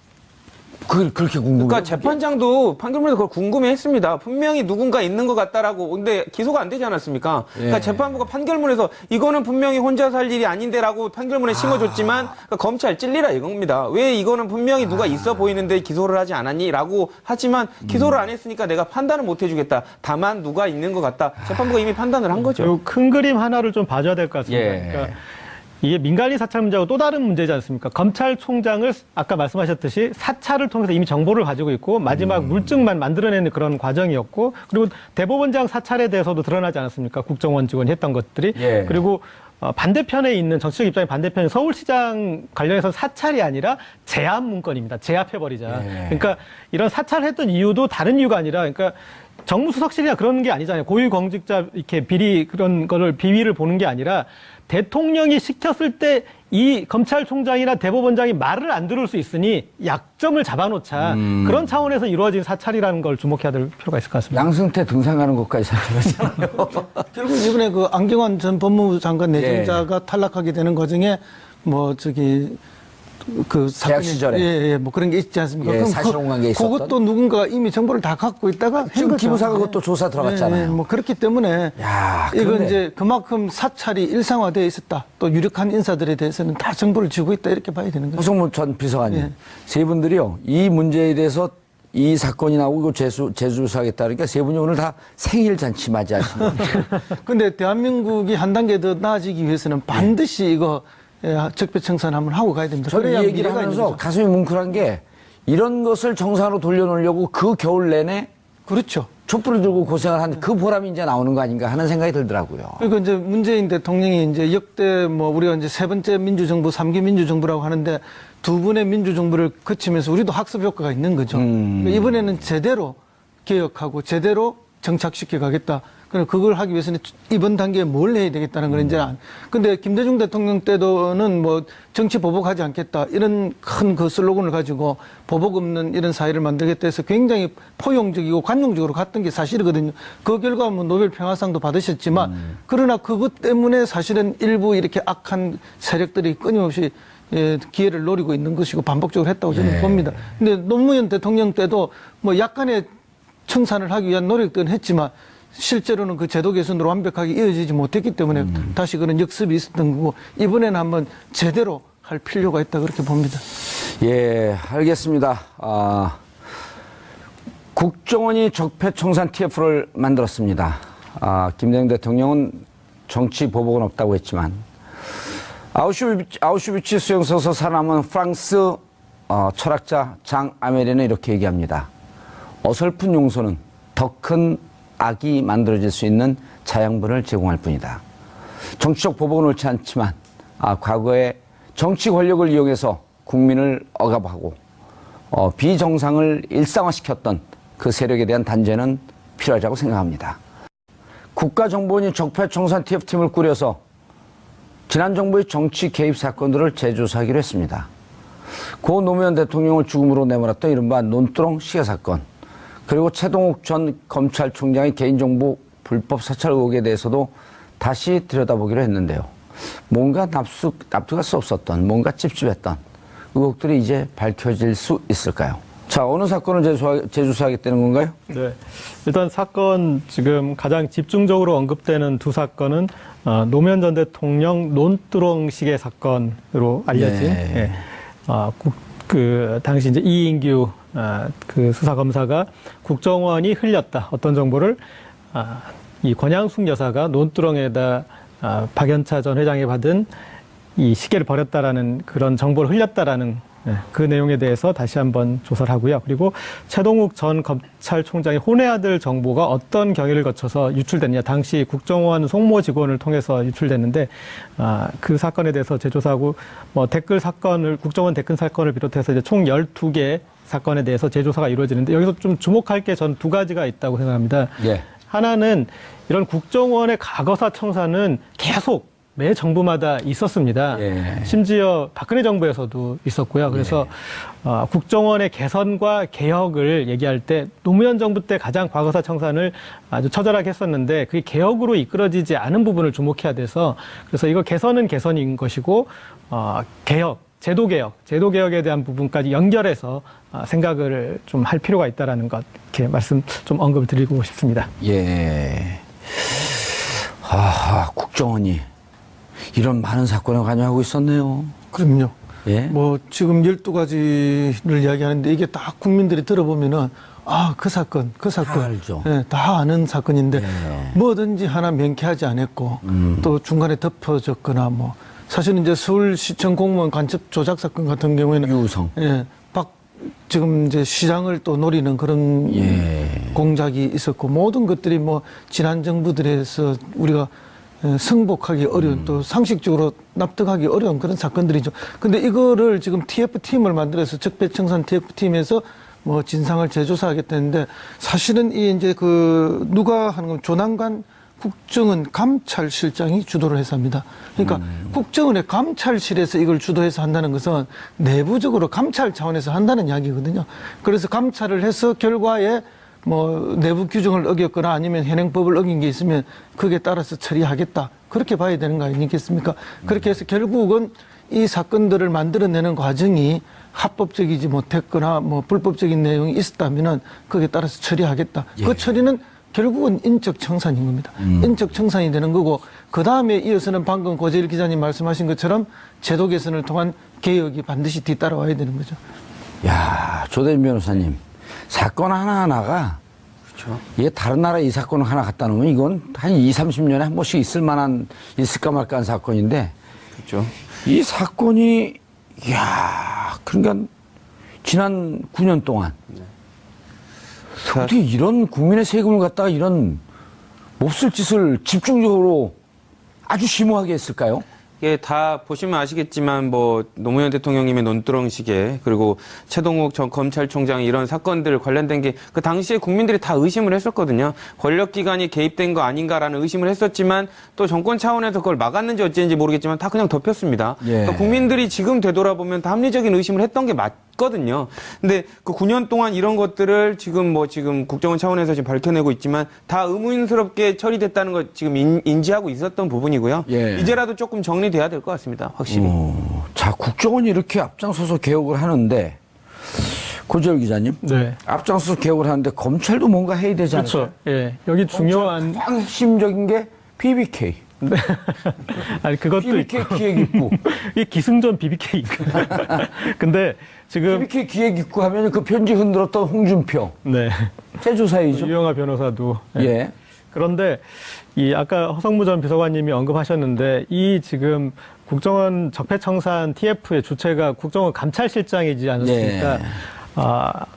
그렇게 궁금해요? 그러니까 재판장도 판결문에서 그걸 궁금해했습니다. 분명히 누군가 있는 것 같다라고. 근데 기소가 안 되지 않았습니까? 그러니까 예. 재판부가 판결문에서 이거는 분명히 혼자 살 일이 아닌데라고 판결문에 심어줬지만 그러니까 검찰 찔리라 이겁니다. 왜 이거는 분명히 누가 있어 보이는데 기소를 하지 않았니?라고 하지만 기소를 안 했으니까 내가 판단을 못 해주겠다. 다만 누가 있는 것 같다. 재판부가 이미 판단을 한 거죠. 그리고 큰 그림 하나를 좀 봐줘야 될 것 같습니다. 예. 그러니까 이게 민간인 사찰 문제하고 또 다른 문제지 않습니까? 검찰총장을 아까 말씀하셨듯이 사찰을 통해서 이미 정보를 가지고 있고 마지막 물증만 만들어내는 그런 과정이었고 그리고 대법원장 사찰에 대해서도 드러나지 않았습니까? 국정원 직원이 했던 것들이. 예. 그리고 반대편에 있는 정치적 입장의 반대편에 서울시장 관련해서 사찰이 아니라 제압 문건입니다. 제압해버리자. 예. 그러니까 이런 사찰했던 이유도 다른 이유가 아니라 그러니까 정무수석실이나 그런 게 아니잖아요. 고위공직자 이렇게 비리 그런 거를 비위를 보는 게 아니라 대통령이 시켰을 때 이 검찰총장이나 대법원장이 말을 안 들을 수 있으니 약점을 잡아놓자. 그런 차원에서 이루어진 사찰이라는 걸 주목해야 될 필요가 있을 것 같습니다. 양승태 등산하는 것까지 생각했잖아요. 결국 이번에 그 안경환 전 법무부 장관 내정자가 탈락하게 되는 과정에 그 대학 시절에. 뭐 그런 게 있지 않습니까? 예, 그럼 사실혼관계 있었던. 그것도 누군가 이미 정보를 다 갖고 있다가 지금 한 거죠. 기무사가 예. 그것도 조사 들어갔잖아요. 뭐 그렇기 때문에 야, 이건 그런데- 이제 그만큼 사찰이 일상화되어 있었다. 또 유력한 인사들에 대해서는 다 정보를 쥐고 있다 이렇게 봐야 되는 거죠. 허성무 전 비서관님, 예. 세 분들이요, 이 문제에 대해서 이 사건이 나오고 재수사하겠다 그러니까 세 분이 오늘 다 생일 잔치 맞이하시는 거예요. 근데 대한민국이 한 단계 더 나아지기 위해서는 반드시 이거 적폐청산 한번 하고 가야 됩니다. 저는 이 그래야 얘기를 미래가 있는 하면서 거죠. 가슴이 뭉클한 게 이런 것을 정상으로 돌려놓으려고 그 겨울 내내 그렇죠. 촛불을 들고 고생을 한 그 보람이 이제 나오는 거 아닌가 하는 생각이 들더라고요. 그리고 이제 문재인 대통령이 이제 역대 뭐 우리가 이제 세 번째 민주정부, 3기 민주정부라고 하는데 두 분의 민주정부를 거치면서 우리도 학습 효과가 있는 거죠. 그러니까 이번에는 제대로 개혁하고 제대로 정착시켜 가겠다. 그걸 하기 위해서는 이번 단계에 뭘 해야 되겠다는 걸 이제 근데 김대중 대통령 때도는 뭐 정치 보복하지 않겠다 이런 큰 그 슬로건을 가지고 보복 없는 이런 사회를 만들겠다 해서 굉장히 포용적이고 관용적으로 갔던 게 사실이거든요. 그 결과 뭐 노벨 평화상도 받으셨지만 그러나 그것 때문에 사실은 일부 이렇게 악한 세력들이 끊임없이 기회를 노리고 있는 것이고 반복적으로 했다고 저는 봅니다. 근데 노무현 대통령 때도 뭐 약간의 청산을 하기 위한 노력들은 했지만 실제로는 그 제도 개선으로 완벽하게 이어지지 못했기 때문에 다시 그런 역습이 있었던 거고 이번에는 한번 제대로 할 필요가 있다 그렇게 봅니다. 예, 알겠습니다. 국정원이 적폐청산 TF를 만들었습니다. 김대중 대통령은 정치 보복은 없다고 했지만 아우슈비츠 수용소에서 살아남은 프랑스 철학자 장 아메리는 이렇게 얘기합니다. 어설픈 용서는 더 큰 악이 만들어질 수 있는 자양분을 제공할 뿐이다. 정치적 보복은 옳지 않지만 과거에 정치 권력을 이용해서 국민을 억압하고 비정상을 일상화시켰던 그 세력에 대한 단죄는 필요하다고 생각합니다. 국가정보원이 적폐청산 TF팀을 꾸려서 지난 정부의 정치 개입 사건들을 재조사하기로 했습니다. 고 노무현 대통령을 죽음으로 내몰았던 이른바 논두렁 시계 사건, 그리고 최동욱 전 검찰총장의 개인정보 불법 사찰 의혹에 대해서도 다시 들여다보기로 했는데요. 뭔가 납득할 수 없었던, 뭔가 찝찝했던 의혹들이 이제 밝혀질 수 있을까요? 자, 어느 사건을 재조사하겠다는 건가요? 네. 일단 사건 지금 가장 집중적으로 언급되는 두 사건은 노무현 전 대통령 논두렁 시계 사건으로 알려진 네. 그 당시 이제 이인규 그 수사검사가 국정원이 흘렸다. 어떤 정보를 이 권양숙 여사가 논두렁에다 박연차 전 회장이 받은 이 시계를 버렸다라는 그런 정보를 흘렸다라는 그 내용에 대해서 다시 한번 조사를 하고요. 그리고 최동욱 전 검찰총장의 혼외 아들 정보가 어떤 경위를 거쳐서 유출됐느냐. 당시 국정원 송모 직원을 통해서 유출됐는데 그 사건에 대해서 재조사하고 뭐 댓글 사건을 국정원 댓글 사건을 비롯해서 이제 총 12개 사건에 대해서 재조사가 이루어지는데 여기서 좀 주목할 게 전 두 가지가 있다고 생각합니다. 예. 하나는 이런 국정원의 과거사 청사는 계속 매 정부마다 있었습니다. 예. 심지어 박근혜 정부에서도 있었고요. 그래서 국정원의 개선과 개혁을 얘기할 때 노무현 정부 때 가장 과거사 청산을 아주 처절하게 했었는데 그게 개혁으로 이끌어지지 않은 부분을 주목해야 돼서 그래서 이거 개선은 개선인 것이고 개혁, 제도개혁에 대한 부분까지 연결해서 생각을 좀 할 필요가 있다라는 것 이렇게 말씀 좀 언급을 드리고 싶습니다. 예. 국정원이 이런 많은 사건에 관여하고 있었네요. 그럼요. 예. 뭐 지금 12가지를 이야기하는데 이게 다 국민들이 들어보면은 그 사건 다 알죠. 예, 다 아는 사건인데 예. 뭐든지 하나 명쾌하지 않았고 또 중간에 덮어졌거나 뭐 사실은 이제 서울시청 공무원 간첩 조작 사건 같은 경우에는 유성. 예, 지금 이제 시장을 또 노리는 그런 공작이 있었고 모든 것들이 뭐 지난 정부들에서 우리가 승복하기 어려운 또 상식적으로 납득하기 어려운 그런 사건들이죠. 근데 이거를 지금 TF팀을 만들어서 적폐청산 TF팀에서 뭐 진상을 재조사하겠다는데 사실은 이 이제 누가 하는 건 조남관 국정원 감찰실장이 주도를 해서 합니다. 그러니까 국정원의 감찰실에서 이걸 주도해서 한다는 것은 내부적으로 감찰 차원에서 한다는 이야기거든요. 그래서 감찰을 해서 결과에 뭐 내부 규정을 어겼거나 아니면 현행법을 어긴 게 있으면 거기에 따라서 처리하겠다. 그렇게 봐야 되는 거 아니겠습니까? 그렇게 해서 결국은 이 사건들을 만들어내는 과정이 합법적이지 못했거나 뭐 불법적인 내용이 있었다면은 거기에 따라서 처리하겠다. 그 처리는 결국은 인적 청산인 겁니다. 인적 청산이 되는 거고 그 다음에 이어서는 방금 고재일 기자님 말씀하신 것처럼 제도 개선을 통한 개혁이 반드시 뒤따라와야 되는 거죠. 야, 조대진 변호사님. 사건 하나하나가 그렇죠. 이게 다른 나라에 이 사건을 하나 갖다 놓으면 이건 한 20, 30년에 한 번씩 있을까 말까 한 사건인데 그렇죠. 이 사건이 그러니까 지난 9년 동안 어떻게 이런 국민의 세금을 갖다가 이런 몹쓸 짓을 집중적으로 아주 심오하게 했을까요? 이게 다 보시면 아시겠지만 뭐 노무현 대통령님의 논두렁 시계 그리고 최동욱 전 검찰총장 이런 사건들 관련된 게 그 당시에 국민들이 다 의심을 했었거든요. 권력기관이 개입된 거 아닌가라는 의심을 했었지만 또 정권 차원에서 그걸 막았는지 어찌인지 모르겠지만 다 그냥 덮였습니다. 그러니까 국민들이 지금 되돌아보면 다 합리적인 의심을 했던 게 맞거든요. 근데 그 9년 동안 이런 것들을 지금 국정원 차원에서 지금 밝혀내고 있지만 다 의문스럽게 처리됐다는 걸 지금 인지하고 있었던 부분이고요. 이제라도 조금 정리돼야 될 것 같습니다. 확실히. 자, 국정원이 이렇게 앞장서서 개혁을 하는데 고재일 기자님. 네. 앞장서서 개혁을 하는데 검찰도 뭔가 해야 되지 않을까요? 그렇죠. 예. 여기 중요한 가장 핵심적인 게 BBK. 네. 아니 그것도 BBK 있고. 기획입구. 이 기승전 BBK. 근데 지금 BBK 기획입구 하면 그 편지 흔들었던 홍준표. 네. 제조사이죠. 유영하 변호사도. 예. 그런데 이 아까 허성무 전 비서관님이 언급하셨는데 이 지금 국정원 적폐청산 TF의 주체가 국정원 감찰실장이지 않습니까?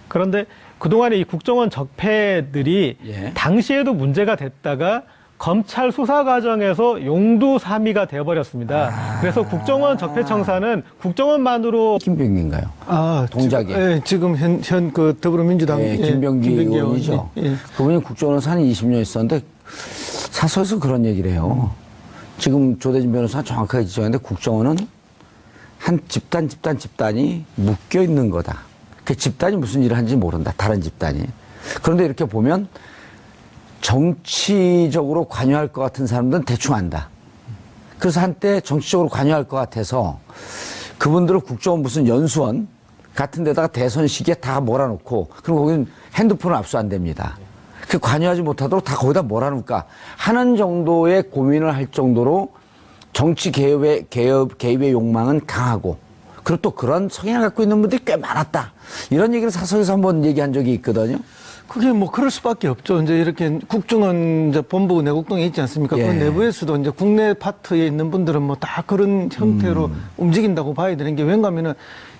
그런데 그동안에 이 국정원 적폐들이 당시에도 문제가 됐다가 검찰 수사 과정에서 용두사미가 되어버렸습니다. 그래서 국정원 적폐청산은 국정원만으로 김병기인가요? 동작에. 지금 현 더불어민주당 김병기 의원이죠. 그분이 국정원에서 한 20년 있었는데 사설에서 그런 얘기를 해요. 지금 조대진 변호사가 정확하게 지적했는데 국정원은 한 집단이 묶여 있는 거다. 그 집단이 무슨 일을 하는지 모른다. 다른 집단이. 그런데 이렇게 보면 정치적으로 관여할 것 같은 사람들은 대충 안다. 그래서 한때 정치적으로 관여할 것 같아서 그분들을 국정원 무슨 연수원 같은 데다가 대선 시기에 다 몰아놓고 그리고 거기는 핸드폰을 압수 안 됩니다. 그 관여하지 못하도록 다 거기다 몰아놓을까 하는 정도의 고민을 할 정도로 정치 개입의 욕망은 강하고 그리고 또 그런 성향을 갖고 있는 분들이 꽤 많았다. 이런 얘기를 사석에서 한번 얘기한 적이 있거든요. 그게 뭐 그럴 수밖에 없죠. 이제 이렇게 국정원 이제 본부 내곡동에 있지 않습니까? 예. 그 내부에서도 이제 국내 파트에 있는 분들은 뭐 다 그런 형태로 움직인다고 봐야 되는 게 왠가면은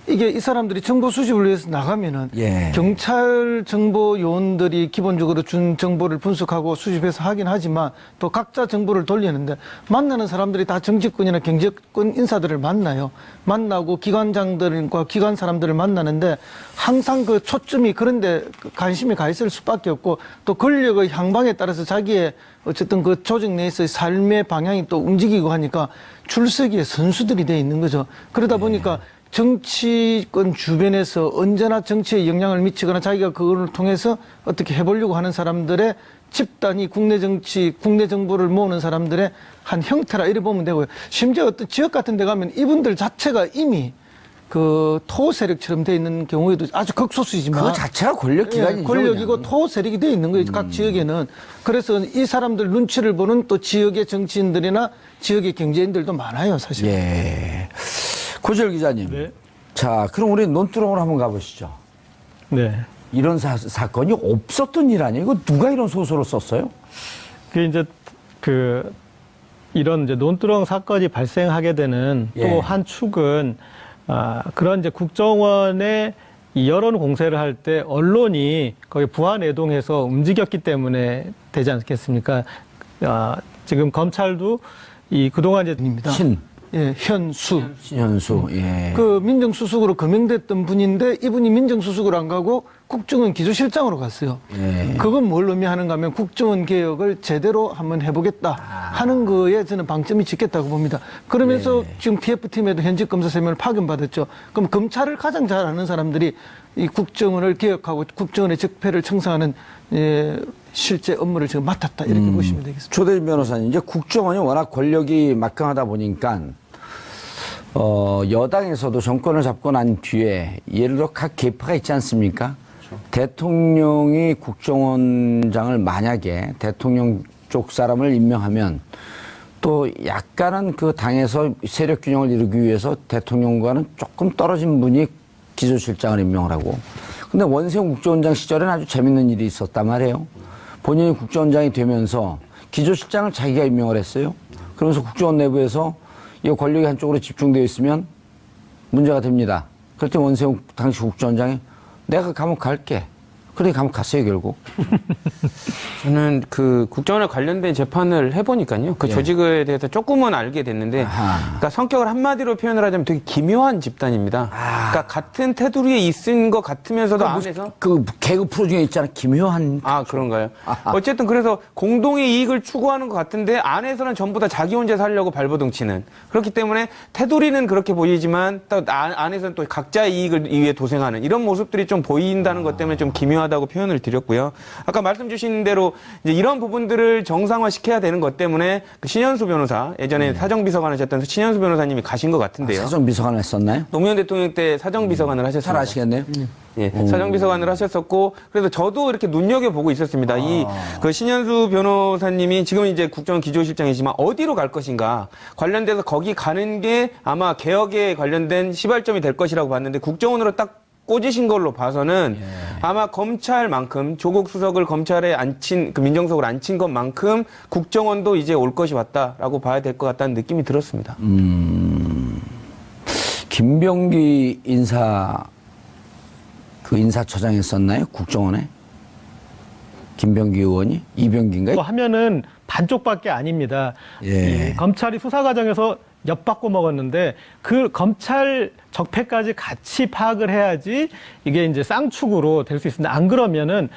이게 이 사람들이 정보 수집을 위해서 나가면은 예. 경찰 정보 요원들이 기본적으로 준 정보를 분석하고 수집해서 하긴 하지만 또 각자 정보를 돌리는데 만나는 사람들이 다 정치권이나 경제권 인사들을 만나요. 만나고 기관장들과 기관 사람들을 만나는데 항상 그 초점이 그런데 관심이 가 있을 수밖에 없고 또 권력의 향방에 따라서 자기의 어쨌든 그 조직 내에서의 삶의 방향이 또 움직이고 하니까 출석기에 선수들이 돼 있는 거죠. 그러다 보니까 정치권 주변에서 언제나 정치에 영향을 미치거나 자기가 그걸 통해서 어떻게 해보려고 하는 사람들의 집단이 국내 정치, 국내 정보를 모으는 사람들의 한 형태라 이래 보면 되고요. 심지어 어떤 지역 같은 데 가면 이분들 자체가 이미 그 토 세력처럼 돼 있는 경우에도 아주 극소수이지만 그거 자체가 권력 기관이죠. 예, 권력이고 그냥. 토 세력이 돼 있는 거예요. 각 지역에는. 그래서 이 사람들 눈치를 보는 또 지역의 정치인들이나 지역의 경제인들도 많아요, 사실. 예. 고재열 기자님. 네. 자, 그럼 우리 논두렁으로 한번 가보시죠. 네. 이런 사건이 없었던 일 아니에요? 이거 누가 이런 소설을 썼어요? 그 이제 이런 이제 논두렁 사건이 발생하게 되는 예. 또 한 축은 그런 이제 국정원의 이 여론 공세를 할 때 언론이 거기 부안해동해서 움직였기 때문에 되지 않겠습니까? 지금 검찰도 이 그동안 이제 예, 현수. 신현수. 예. 그 민정수석으로 거명됐던 분인데 이분이 민정수석으로 안 가고 국정원 기조실장으로 갔어요. 예. 그건 뭘 의미하는가 하면 국정원 개혁을 제대로 한번 해보겠다 하는 거에 저는 방점이 찍겠다고 봅니다. 그러면서 지금 TF팀에도 현직 검사 3명을 파견받았죠. 그럼 검찰을 가장 잘 아는 사람들이 이 국정원을 개혁하고 국정원의 적폐를 청산하는 실제 업무를 지금 맡았다 이렇게 보시면 되겠습니다. 조대진 변호사님, 이제 국정원이 워낙 권력이 막강하다 보니까 여당에서도 정권을 잡고 난 뒤에 예를 들어 각 계파가 있지 않습니까? 대통령이 국정원장을 만약에 대통령 쪽 사람을 임명하면 또 약간은 그 당에서 세력 균형을 이루기 위해서 대통령과는 조금 떨어진 분이 기조실장을 임명을 하고, 근데 원세훈 국정원장 시절에는 아주 재밌는 일이 있었단 말이에요. 본인이 국정원장이 되면서 기조실장을 자기가 임명을 했어요. 그러면서 국정원 내부에서 이 권력이 한쪽으로 집중되어 있으면 문제가 됩니다. 그럴 때 원세훈 당시 국정원장이 내가 감옥 갈게. 그래 감옥 갔어요 결국. 저는 그 국정원에 관련된 재판을 해보니까요. 그 예. 조직에 대해서 조금은 알게 됐는데, 아하. 그러니까 성격을 한마디로 표현을 하자면 되게 기묘한 집단입니다. 그러니까 같은 테두리에 있은 것 같으면서도 안에서 그 개그 프로 중에 있잖아 기묘한. 그런가요? 어쨌든 그래서 공동의 이익을 추구하는 것 같은데 안에서는 전부 다 자기 혼자 살려고 발버둥치는, 그렇기 때문에 테두리는 그렇게 보이지만 또 안에서는 또 각자의 이익을 위해 도생하는 이런 모습들이 좀 보인다는 것 때문에 좀 기묘하다고 표현을 드렸고요. 아까 말씀 주신 대로 이제 이런 부분들을 정상화시켜야 되는 것 때문에 그 신현수 변호사, 예전에 사정비서관을 하셨던 신현수 변호사님이 가신 것 같은데요. 사정비서관을 했었나요? 노무현 대통령 때 사정비서관을 하셨습니다. 잘 아시겠네요. 예, 사정비서관을 하셨었고, 그래서 저도 이렇게 눈여겨보고 있었습니다. 그 신현수 변호사님이 지금 이제 국정원 기조실장이지만 어디로 갈 것인가 관련돼서 거기 가는 게 아마 개혁에 관련된 시발점이 될 것이라고 봤는데, 국정원으로 딱 꽂으신 걸로 봐서는 아마 검찰만큼 조국 수석을 검찰에 앉힌, 그 민정수석을 앉힌 것만큼 국정원도 이제 올 것이 왔다라고 봐야 될 것 같다는 느낌이 들었습니다. 김병기 인사처장 했었나요? 국정원에? 김병기 의원이? 이병기인가요? 또 하면은 반쪽밖에 아닙니다. 예. 이 검찰이 수사 과정에서 엿바꿔 먹었는데 그 검찰 적폐까지 같이 파악을 해야지 이게 이제 쌍축으로 될 수 있습니다. 안 그러면은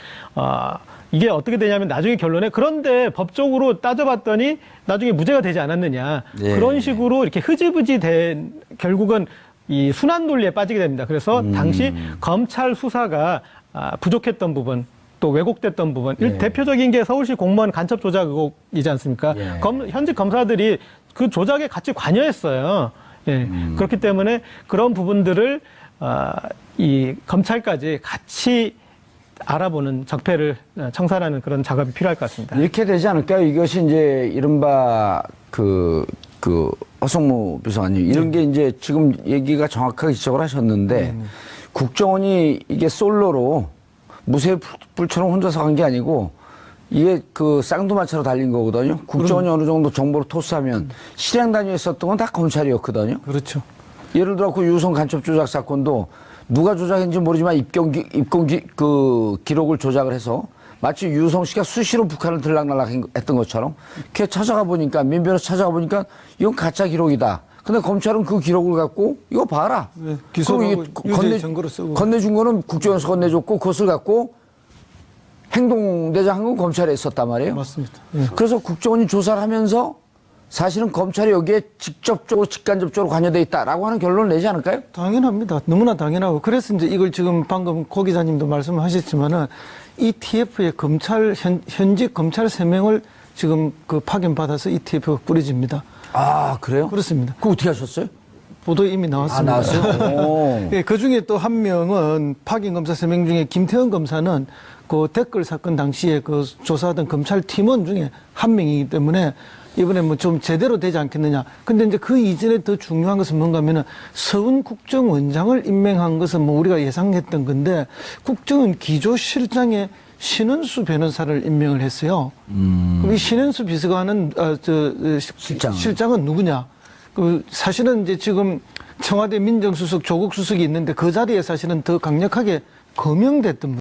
이게 어떻게 되냐면 나중에 결론에 그런데 법적으로 따져봤더니 나중에 무죄가 되지 않았느냐. 예. 그런 식으로 이렇게 흐지부지 된 결국은 이 순환 논리에 빠지게 됩니다. 그래서 당시 검찰 수사가 부족했던 부분, 또 왜곡됐던 부분, 대표적인 게 서울시 공무원 간첩 조작 의혹이지 않습니까? 예. 현직 검사들이 그 조작에 같이 관여했어요. 예. 그렇기 때문에 그런 부분들을 이 검찰까지 같이 알아보는 적폐를 청산하는 그런 작업이 필요할 것 같습니다. 이렇게 되지 않을까요? 이것이 이제 이른바 허성무 비서관님 이런 게 이제 지금 얘기가 정확하게 지적을 하셨는데 국정원이 이게 솔로로 무쇠불처럼 혼자서 간 게 아니고 이게 그 쌍두마차로 달린 거거든요. 국정원이 어느 정도 정보를 토스하면 실행 단위에 있었던 건 다 검찰이었거든요. 그렇죠. 예를 들어 그 유성 간첩 조작 사건도 누가 조작했는지 모르지만 입건 그 기록을 조작을 해서 마치 유성 씨가 수시로 북한을 들락날락 했던 것처럼 걔 찾아가 보니까 민변에서 찾아가 보니까 이건 가짜 기록이다. 근데 검찰은 그 기록을 갖고 이거 봐라. 네, 기소하고 유죄 증거로 쓰고 건네준 거는 국정원에서 건네줬고 그것을 갖고 행동대장 한 건 검찰에 있었단 말이에요. 맞습니다. 예. 그래서 국정원이 조사를 하면서 사실은 검찰이 여기에 직접적으로 직간접적으로 관여돼 있다라고 하는 결론을 내지 않을까요? 당연합니다. 너무나 당연하고 그래서 이제 이걸 지금 방금 고 기자님도 말씀하셨지만은 ETF에 현직 검찰 3명을 지금 그 파견받아서 ETF가 꾸려집니다. 아 그래요? 그렇습니다. 그거 어떻게 하셨어요? 보도에 이미 나왔습니다. 아 나왔어요? 예, 그 중에 또 한 명은 파견 검사 3명 중에 김태현 검사는 그 댓글 사건 당시에 그 조사하던 검찰 팀원 중에 한 명이기 때문에 이번에 뭐 좀 제대로 되지 않겠느냐. 근데 이제 그 이전에 더 중요한 것은 뭔가 하면은 서훈 국정원장을 임명한 것은 뭐 우리가 예상했던 건데 국정원 기조실장에 신은수 변호사를 임명을 했어요. 그럼 이 신은수 비서관은 실장은 누구냐? 그 사실은 이제 지금 청와대 민정수석 조국 수석이 있는데 그 자리에 사실은 더 강력하게 거명됐던 분.